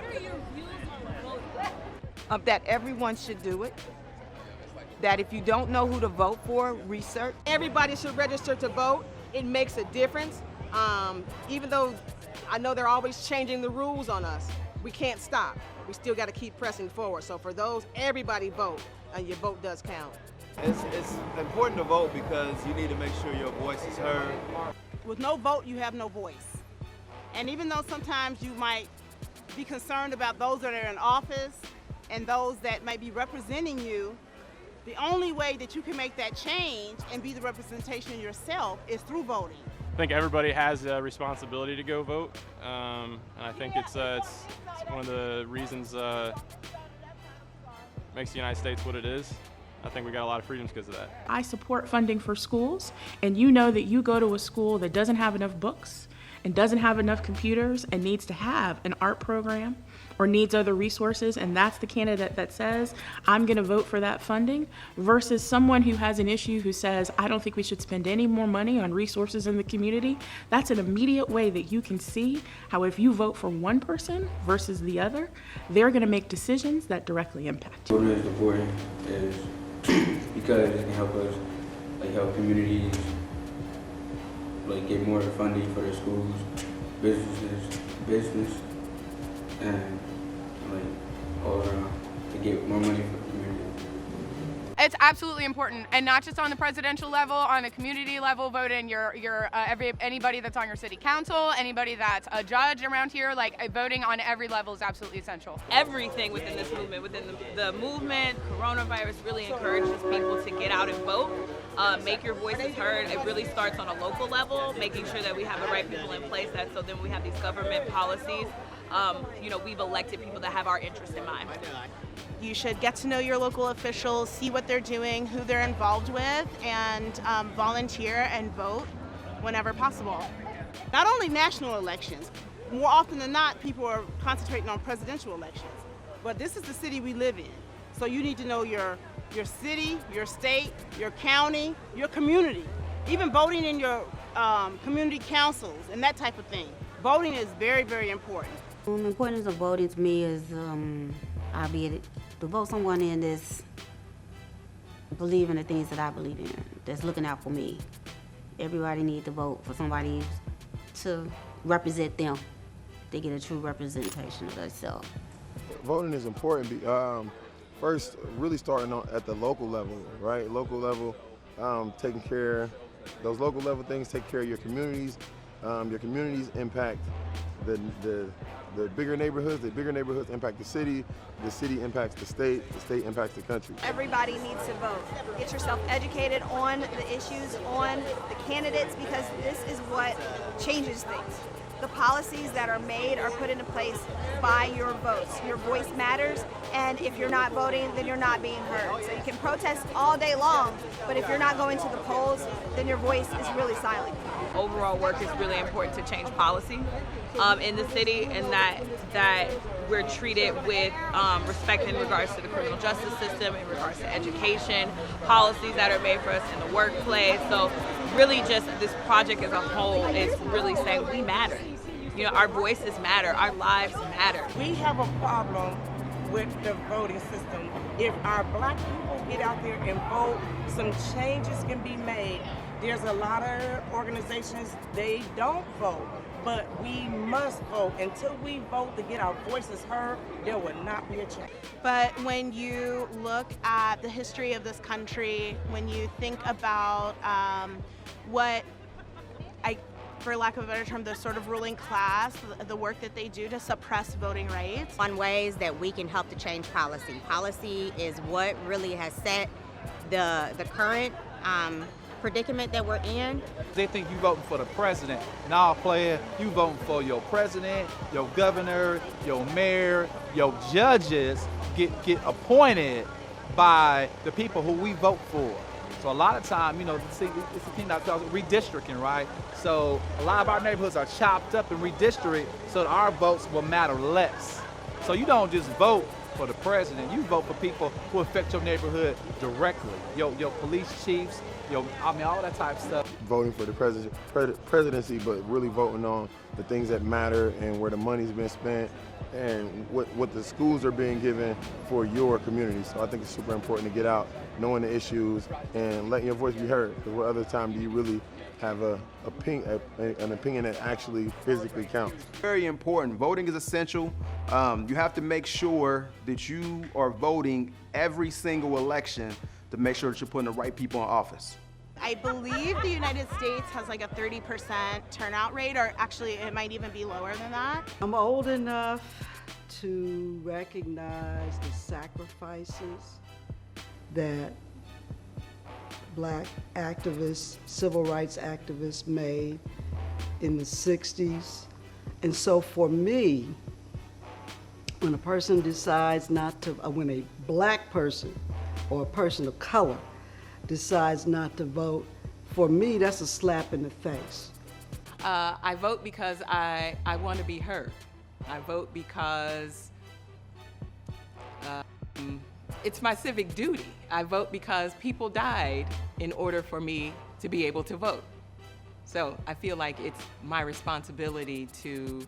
are your views on voting? That everyone should do it. That if you don't know who to vote for, research. Everybody should register to vote. It makes a difference. Even though I know they're always changing the rules on us, we can't stop. We still got to keep pressing forward. So for those, everybody vote, and your vote does count. It's important to vote because you need to make sure your voice is heard. With no vote, you have no voice. And even though sometimes you might be concerned about those that are in office and those that may be representing you, the only way that you can make that change and be the representation yourself is through voting. I think everybody has a responsibility to go vote, and I think it's one of the reasons makes the United States what it is. I think we got a lot of freedoms because of that. I support funding for schools, and you know that you go to a school that doesn't have enough books and doesn't have enough computers and needs to have an art program or needs other resources, and that's the candidate that says, I'm gonna vote for that funding, versus someone who has an issue who says, I don't think we should spend any more money on resources in the community. That's an immediate way that you can see how if you vote for one person versus the other, they're gonna make decisions that directly impact you. Voting is important because it can help us, help communities, get more funding for their schools, business, and all around to get more money for the community. It's absolutely important, and not just on the presidential level, on a community level, voting anybody that's on your city council, anybody that's a judge around here, voting on every level is absolutely essential. Everything within this movement, the movement, coronavirus really encourages people to get out and vote, make your voices heard. It really starts on a local level, making sure that we have the right people in place, so then we have these government policies. We've elected people that have our interests in mind. You should get to know your local officials, see what they're doing, who they're involved with, and volunteer and vote whenever possible. Not only national elections, more often than not, people are concentrating on presidential elections. But this is the city we live in. So you need to know your city, your state, your county, your community. Even voting in your community councils and that type of thing. Voting is very, very important. The importance of voting to me is to vote someone in that's believe in the things that I believe in, that's looking out for me. Everybody needs to vote for somebody to represent them. They get a true representation of themselves. Voting is important. First, really starting at the local level, right? Local level, taking care, those local level things take care of your communities. Your communities impact the bigger neighborhoods impact the city impacts the state impacts the country. Everybody needs to vote. Get yourself educated on the issues, on the candidates, because this is what changes things. The policies that are made are put into place by your votes. Your voice matters, and if you're not voting, then you're not being heard. So you can protest all day long, but if you're not going to the polls, then your voice is really silent. Overall work is really important to change policy in the city, and that we're treated with respect in regards to the criminal justice system, in regards to education, policies that are made for us in the workplace. So really just this project as a whole is really saying we matter. Our voices matter, our lives matter. We have a problem with the voting system. If our black people get out there and vote, some changes can be made. There's a lot of organizations, they don't vote, but we must vote. Until we vote to get our voices heard, there will not be a change. But when you look at the history of this country, when you think about for lack of a better term, the sort of ruling class, the work that they do to suppress voting rights. On ways that we can help to change policy. Policy is what really has set the current predicament that we're in. They think you voting for the president. Nah, player, you voting for your president, your governor, your mayor, your judges get appointed by the people who we vote for. So a lot of time, it's a thing that calls redistricting, right? So a lot of our neighborhoods are chopped up and redistricted so that our votes will matter less. So you don't just vote for the president, you vote for people who affect your neighborhood directly. Your police chiefs, all that type of stuff. voting for the presidency, but really voting on the things that matter and where the money's been spent and what the schools are being given for your community. So I think it's super important to get out, knowing the issues, and letting your voice be heard. Because what other time do you really have an opinion that actually physically counts? Very important. Voting is essential. You have to make sure that you are voting every single election to make sure that you're putting the right people in office. I believe the United States has like a 30% turnout rate, or actually it might even be lower than that. I'm old enough to recognize the sacrifices that Black activists, civil rights activists made in the 60s. And so for me, when a person decides not to, when a Black person or a person of color decides not to vote, for me, that's a slap in the face. I vote because I want to be heard. I vote because it's my civic duty. I vote because people died in order for me to be able to vote. So I feel like it's my responsibility to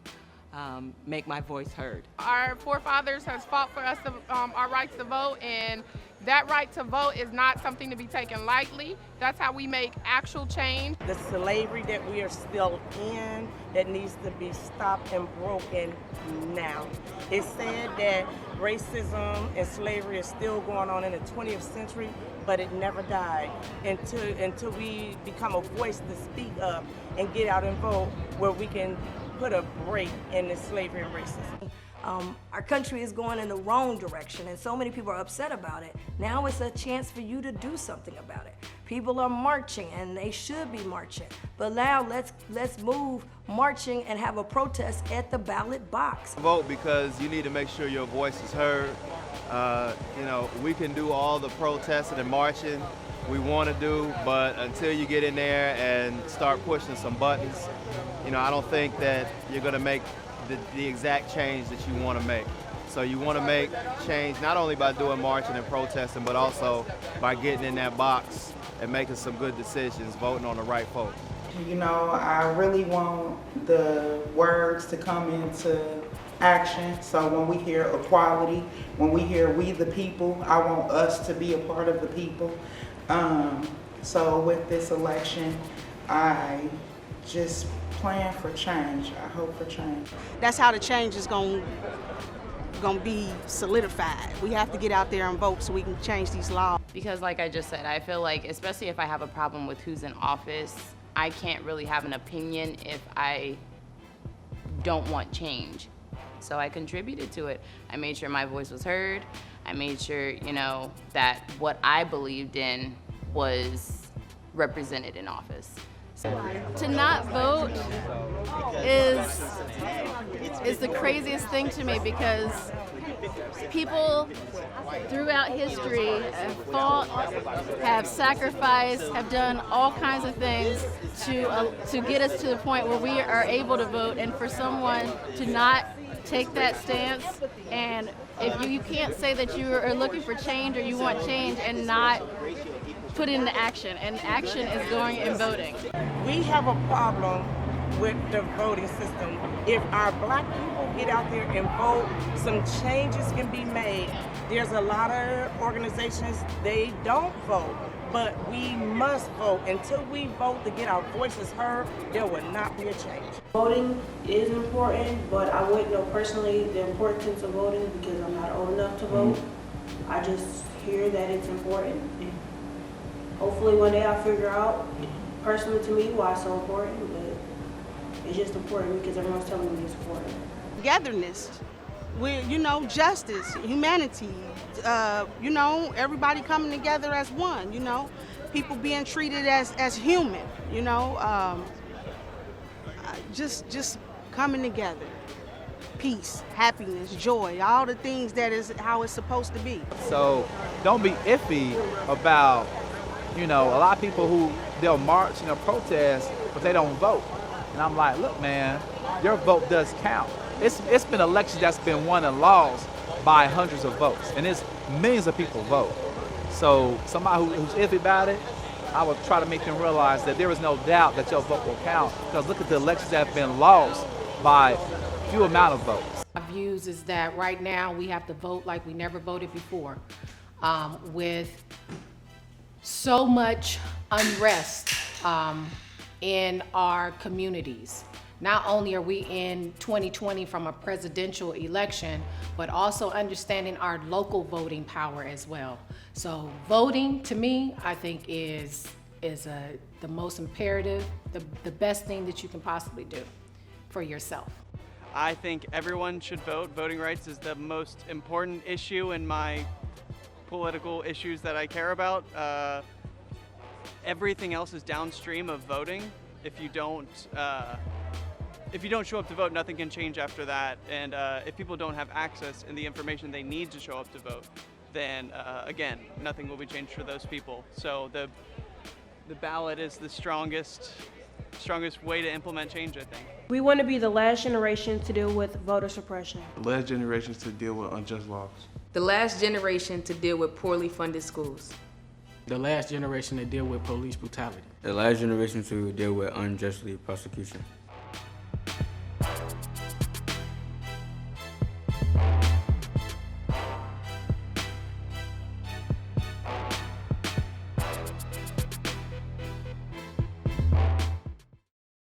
make my voice heard. Our forefathers has fought for us, our rights to vote, and that right to vote is not something to be taken lightly. That's how we make actual change. The slavery that we are still in that needs to be stopped and broken now. It's said that racism and slavery is still going on in the 20th century, but it never died until we become a voice to speak up and get out and vote, where we can put a break in this slavery and racism. Our country is going in the wrong direction, and so many people are upset about it. Now it's a chance for you to do something about it. People are marching, and they should be marching. But now let's move marching and have a protest at the ballot box. Vote because you need to make sure your voice is heard. You know, we can do all the protesting and marching we want to do, but until you get in there and start pushing some buttons, you know, I don't think that you're going to make the exact change that you want to make. So you want to make change not only by doing marching and protesting, but also by getting in that box and making some good decisions, voting on the right folks. You know, I really want the words to come into action. So when we hear equality, when we hear we the people, I want us to be a part of the people. So with this election, I just plan for change. I hope for change. That's how the change is going to be solidified. We have to get out there and vote so we can change these laws. Because like I just said, I feel like, especially if I have a problem with who's in office, I can't really have an opinion if I don't want change. So I contributed to it. I made sure my voice was heard. I made sure, you know, that what I believed in was represented in office. To not vote is the craziest thing to me, because people throughout history have fought, have sacrificed, have done all kinds of things to get us to the point where we are able to vote, and for someone to not take that stance, and if you can't say that you are looking for change or you want change and not put into action, and action is going and voting. We have a problem with the voting system. If our Black people get out there and vote, some changes can be made. There's a lot of organizations, they don't vote, but we must vote. Until we vote to get our voices heard, there will not be a change. Voting is important, but I wouldn't know personally the importance of voting because I'm not old enough to vote. I just hear that it's important. And hopefully one day I'll figure out personally to me why it's so important, but it's just important because everyone's telling me it's important. Togetherness, you know, justice, humanity, you know, everybody coming together as one, you know, people being treated as human, you know, just coming together. Peace, happiness, joy, all the things that is how it's supposed to be. So don't be iffy about, you know, a lot of people who they'll march and they'll protest, but they don't vote. And I'm like, look, man, your vote does count. It's been elections that's been won and lost by hundreds of votes, and it's millions of people vote. So somebody who's iffy about it, I would try to make them realize that there is no doubt that your vote will count, because look at the elections that have been lost by few amount of votes. My views is that right now we have to vote like we never voted before, with so much unrest in our communities. Not only are we in 2020 from a presidential election, but also understanding our local voting power as well. So voting, to me, I think is the most imperative, the best thing that you can possibly do for yourself. I think everyone should vote. Voting rights is the most important issue in my political issues that I care about. Everything else is downstream of voting. If you don't show up to vote, nothing can change after that. And if people don't have access and the information they need to show up to vote, then again, nothing will be changed for those people. So the ballot is the strongest way to implement change, I think. We want to be the last generation to deal with voter suppression. The last generation to deal with unjust laws. The last generation to deal with poorly funded schools. The last generation to deal with police brutality. The last generation to deal with unjustly prosecution.